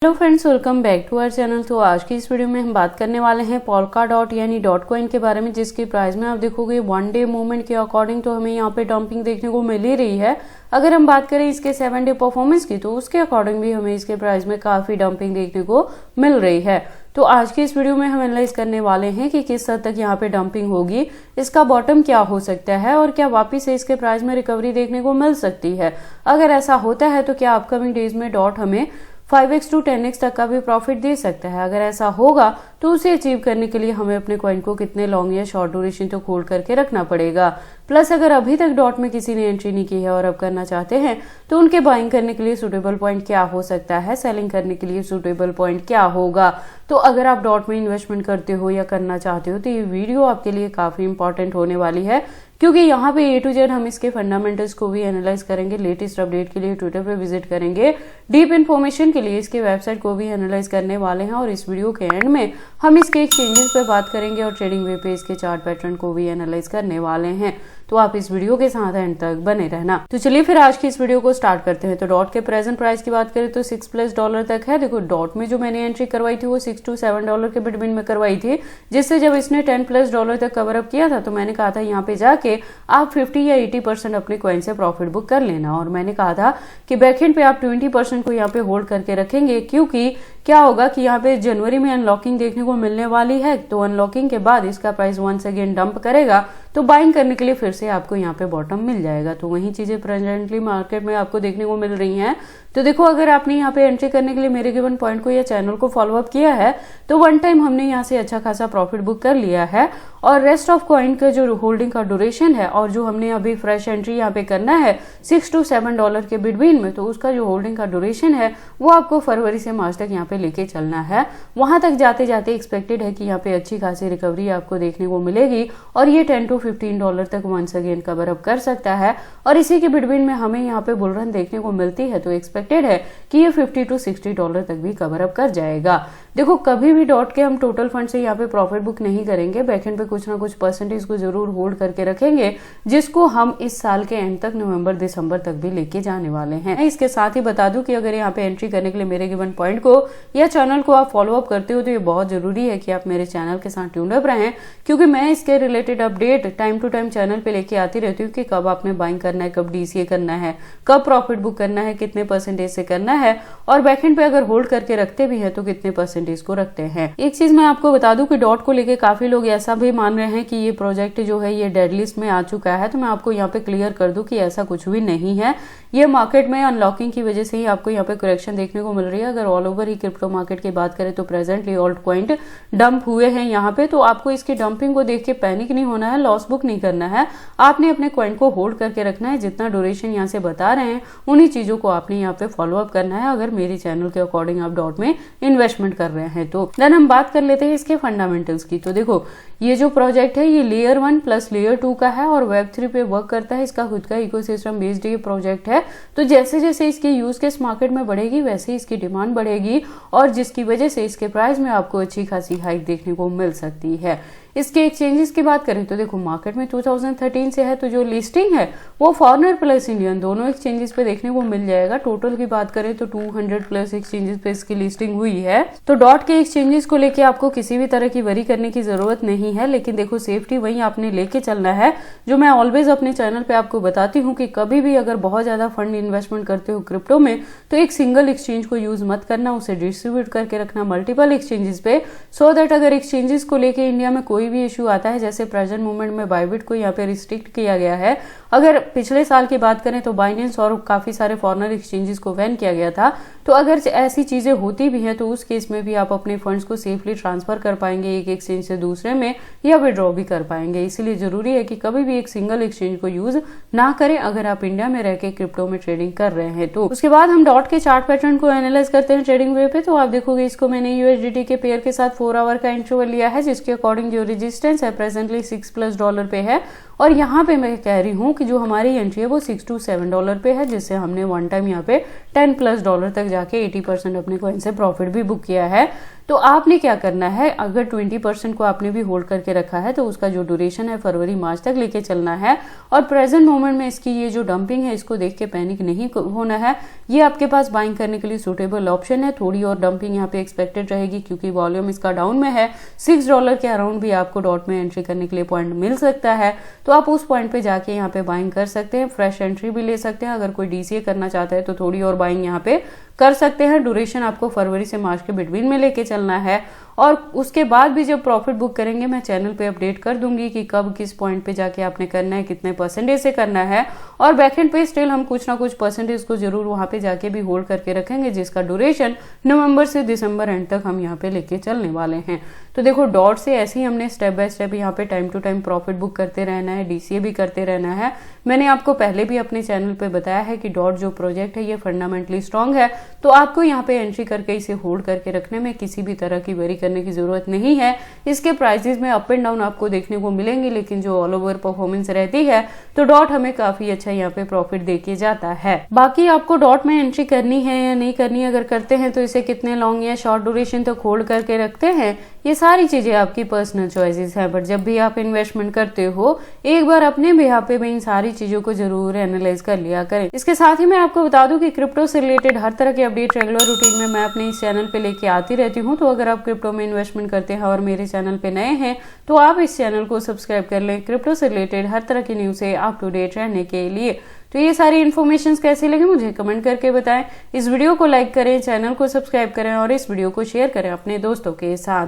Hello friends, welcome back to our channel. तो आज की इस वीडियो में हम बात करने वाले हैं पोल्का डॉट यानी डॉट कॉइन के बारे में, जिसकी प्राइस में आप देखोगे वन डे मूवमेंट के अकॉर्डिंग तो हमें यहाँ पे डंपिंग देखने को मिल ही रही है। अगर हम बात करें इसके 7 डे परफॉर्मेंस की तो उसके अकॉर्डिंग भी हमें इसके प्राइस में काफी डंपिंग देखने को मिल रही है। तो आज की इस वीडियो में हम एनालाइज करने वाले हैं कि किस हद तक यहाँ पे डंपिंग होगी, इसका बॉटम क्या हो सकता है और क्या वापिस से इसके प्राइस में रिकवरी देखने को मिल सकती है। अगर ऐसा होता है तो क्या अपकमिंग डेज में डॉट हमें 5x to 10x तक का भी प्रॉफिट दे सकता है। अगर ऐसा होगा तो उसे अचीव करने के लिए हमें अपने कॉइन को कितने लॉन्ग या शॉर्ट ड्यूरेशन तक होल्ड करके रखना पड़ेगा। प्लस अगर अभी तक डॉट में किसी ने एंट्री नहीं की है और अब करना चाहते हैं तो उनके बाइंग करने के लिए सुटेबल पॉइंट क्या हो सकता है, सेलिंग करने के लिए सुटेबल पॉइंट क्या होगा। तो अगर आप डॉट में इन्वेस्टमेंट करते हो या करना चाहते हो तो ये वीडियो आपके लिए काफी इंपॉर्टेंट होने वाली है, क्योंकि यहाँ पे A to Z हम इसके फंडामेंटल्स को भी एनालाइज करेंगे। लेटेस्ट अपडेट के लिए ट्विटर पे विजिट करेंगे, डीप इन्फॉर्मेशन के लिए इसके वेबसाइट को भी एनालाइज करने वाले हैं और इस वीडियो के एंड में हम इसके एक्सचेंजेस पे बात करेंगे और ट्रेडिंग वे पे इसके चार्ट पैटर्न को भी एनालाइज करने वाले हैं। तो आप इस वीडियो के साथ एंड तक बने रहना। तो चलिए फिर आज की इस वीडियो को स्टार्ट करते हैं। तो डॉट के प्रेजेंट प्राइस की बात करें तो $6+ तक है। देखो डॉट में जो मैंने एंट्री करवाई थी वो $6 to $7 के बिटवीन में करवाई थी, जिससे जब इसने $10+ तक कवर अप किया था तो मैंने कहा था यहाँ पे जाके आप 50 या 80% अपने कॉइन से प्रॉफिट बुक कर लेना। और मैंने कहा था कि बैकएंड पे आप 20% को यहाँ पे होल्ड करके रखेंगे, क्योंकि क्या होगा कि यहाँ पे जनवरी में अनलॉकिंग देखने को मिलने वाली है। तो अनलॉकिंग के बाद इसका प्राइस वंस अगेन डंप करेगा तो बाइंग करने के लिए फिर से आपको यहाँ पे बॉटम मिल जाएगा। तो वही चीजें प्रेजेंटली मार्केट में आपको देखने को मिल रही हैं। तो देखो अगर आपने यहाँ पे एंट्री करने के लिए मेरे गिवन पॉइंट को या चैनल को फॉलो अप किया है तो वन टाइम हमने यहाँ से अच्छा खासा प्रॉफिट बुक कर लिया है। और रेस्ट ऑफ कॉइन का जो होल्डिंग का ड्यूरेशन है और जो हमने अभी फ्रेश एंट्री यहाँ पे करना है $6 to $7 के बिटवीन में, तो उसका जो होल्डिंग का ड्यूरेशन है वो आपको फरवरी से मार्च तक यहाँ पे लेके चलना है। वहां तक जाते जाते एक्सपेक्टेड है कि यहाँ पे अच्छी खासी रिकवरी आपको देखने को मिलेगी और ये $10 to $15 तक वंस अगेन कवर अप कर सकता है। और इसी के बिटवीन में हमें यहाँ पे बुल रन देखने को मिलती है तो एक्सपेक्टेड है कि ये $50 to $60 तक भी कवर अप कर जाएगा। देखो कभी भी डॉट के हम टोटल फंड से यहाँ पे प्रॉफिट बुक नहीं करेंगे, बैकएंड पे कुछ ना कुछ परसेंटेज को जरूर होल्ड करके रखेंगे, जिसको हम इस साल के एंड तक नवंबर दिसंबर तक भी लेके जाने वाले हैं। इसके साथ ही बता दूं कि अगर यहाँ पे एंट्री करने के लिए मेरे गिवन पॉइंट को या चैनल को आप फॉलो अप करते हो तो ये बहुत जरूरी है कि आप मेरे चैनल के साथ ट्यून्ड अप रहें, क्योंकि मैं इसके related update time to time channel पे लेके आती रहती हूँ कि कब आपने बाइंग करना है, कब DCA करना है, कब प्रॉफिट बुक करना है, कितने परसेंटेज से करना है और बैकएंड पे अगर होल्ड करके रखते भी है तो कितने परसेंटेज को रखते हैं। एक चीज मैं आपको बता दूं कि डॉट को लेके काफी लोग ऐसा भी मान रहे हैं कि ये प्रोजेक्ट जो है ये डेड लिस्ट में आ चुका है। तो मैं आपको यहाँ पे क्लियर कर दूं कि ऐसा कुछ भी नहीं है। ये मार्केट में अनलॉकिंग की वजह से ही आपको यहाँ पे करेक्शन देखने को मिल रही है। अगर ऑल ओवर ही क्रिप्टो मार्केट की बात करें तो प्रेजेंटली ऑल्ट कॉइन डंप हुए हैं यहाँ पे, तो आपको इसकी डंपिंग को देख के पैनिक नहीं होना है, लॉस बुक नहीं करना है। आपने अपने कॉइन को होल्ड करके रखना है। जितना ड्यूरेशन यहाँ से बता रहे हैं उन्हीं चीजों को आपने यहाँ पे फॉलो अप करना है, अगर मेरी चैनल के अकॉर्डिंग आप डॉट में इन्वेस्टमेंट कर रहे हैं तो। देन हम बात कर लेते हैं इसके फंडामेंटल्स की। तो देखो ये जो प्रोजेक्ट है ये लेयर 1 प्लस लेयर 2 का है और Web3 पे वर्क करता है। इसका खुद का इकोसिस्टम बेस्ड ये प्रोजेक्ट है। तो जैसे जैसे इसकी यूज केस मार्केट में बढ़ेगी वैसे इसकी डिमांड बढ़ेगी और जिसकी वजह से इसके प्राइस में आपको अच्छी खासी हाइक देखने को मिल सकती है। इसके एक्सचेंजेस की बात करें तो देखो मार्केट में 2013 से है, तो जो लिस्टिंग है वो फॉरेनर प्लस इंडियन दोनों एक्सचेंजेस पे देखने को मिल जाएगा। टोटल की बात करें तो 200+ एक्सचेंजेस पे इसकी लिस्टिंग हुई है। तो डॉट के एक्सचेंजेस को लेके आपको किसी भी तरह की वरी करने की जरूरत नहीं है, लेकिन देखो सेफ्टी वही आपने लेके चलना है जो मैं ऑलवेज अपने चैनल पे आपको बताती हूँ कि कभी भी अगर बहुत ज्यादा फंड इन्वेस्टमेंट करते हो क्रिप्टो में तो एक सिंगल एक्सचेंज को यूज मत करना, उसे डिस्ट्रीब्यूट करके रखना मल्टीपल एक्सचेंजेस पे, सो दैट अगर एक्सचेंजेस को लेके इंडिया में कोई भी इशू आता है, जैसे प्रेजेंट मोमेंट में बाइबिट को यहाँ पे रिस्ट्रिक्ट किया गया है। अगर पिछले साल की बात करें तो बाइनेंस और काफी सारे फॉरेनर एक्सचेंजेस को बैन किया गया था। तो अगर ऐसी चीजें होती भी हैं तो उस केस में भी आप अपने फंड्स को सेफली ट्रांसफर कर पाएंगे एक एक्सचेंज से दूसरे में या विड्रॉ भी कर पाएंगे। इसीलिए जरूरी है कि कभी भी एक सिंगल एक्सचेंज को यूज ना करें अगर आप इंडिया में रह के क्रिप्टो में ट्रेडिंग कर रहे हैं तो। उसके बाद हम डॉट के चार्ट पैटर्न को एनालाइज करते हैं ट्रेडिंग वे पे। तो आप देखोगे इसको मैंने USDT के पेयर के साथ 4 आवर का इंटरवल लिया है, जिसके अकॉर्डिंग जो रेजिस्टेंस है प्रेजेंटली $6+ पे है और यहाँ पे मैं कह रही हूँ कि जो हमारी एंट्री है वो $6 to $7 पे है, जिससे हमने वन टाइम यहाँ पे $10+ तक जाके 80% अपने कॉइन से प्रॉफिट भी बुक किया है। तो आपने क्या करना है, अगर 20% को आपने भी होल्ड करके रखा है तो उसका जो ड्यूरेशन है फरवरी मार्च तक लेके चलना है। और प्रेजेंट मोमेंट में इसकी ये जो डंपिंग है इसको देख के पैनिक नहीं होना है, ये आपके पास बाइंग करने के लिए सुटेबल ऑप्शन है। थोड़ी और डंपिंग यहाँ पे एक्सपेक्टेड रहेगी क्योंकि वॉल्यूम इसका डाउन में है। $6 के अराउंड भी आपको डॉट में एंट्री करने के लिए पॉइंट मिल सकता है, तो आप उस पॉइंट पे जाके यहाँ पे बाइंग कर सकते हैं। फ्रेश एंट्री भी ले सकते हैं, अगर कोई डीसीए करना चाहता है तो थोड़ी और बाइंग यहाँ पे कर सकते हैं। ड्यूरेशन आपको फरवरी से मार्च के बिटवीन में लेके चलना है। और उसके बाद भी जब प्रॉफिट बुक करेंगे मैं चैनल पे अपडेट कर दूंगी कि कब किस पॉइंट पे जाके आपने करना है, कितने परसेंटेज से करना है। और बैकएंड पे स्टिल हम कुछ ना कुछ परसेंटेज को जरूर वहां पे जाके भी होल्ड करके रखेंगे, जिसका ड्यूरेशन नवंबर से दिसंबर एंड तक हम यहाँ पे लेके चलने वाले हैं। तो देखो डॉट से ऐसे ही हमने स्टेप बाय स्टेप यहाँ पे time to time profit book करते रहना है, डीसीए भी करते रहना है। मैंने आपको पहले भी अपने चैनल पे बताया है कि डॉट जो प्रोजेक्ट है ये फंडामेंटली स्ट्रांग है, तो आपको यहाँ पे एंट्री करके इसे होल्ड करके रखने में किसी भी तरह की वरी करने की जरूरत नहीं है। इसके प्राइसेस में अप एंड डाउन आपको देखने को मिलेंगे, लेकिन जो ऑल ओवर परफॉर्मेंस रहती है तो डॉट हमें काफी अच्छा यहाँ पे प्रॉफिट देके जाता है। बाकी आपको डॉट में एंट्री करनी है या नहीं करनी, अगर करते हैं तो इसे कितने लॉन्ग या शॉर्ट ड्यूरेशन तक होल्ड करके रखते हैं, ये सारी चीजें आपकी पर्सनल चॉइसेस है। बट जब भी आप इन्वेस्टमेंट करते हो एक बार अपने बिहाफ पे इन सारी चीजों को जरूर एनालाइज कर लिया करें। इसके साथ ही मैं आपको बता दूं कि क्रिप्टो से रिलेटेड हर तरह के अपडेट रेगुलर रूटीन में मैं अपने इस चैनल पे लेके आती रहती हूँ। तो अगर आप क्रिप्टो में इन्वेस्टमेंट करते हैं और मेरे चैनल पे नए हैं तो आप इस चैनल को सब्सक्राइब कर लें क्रिप्टो से रिलेटेड हर तरह की न्यूज से अप टू डेट रहने के लिए। तो ये सारी इन्फॉर्मेशन कैसी लगी मुझे कमेंट करके बताएं। इस वीडियो को लाइक करें, चैनल को सब्सक्राइब करें और इस वीडियो को शेयर करें अपने दोस्तों के साथ।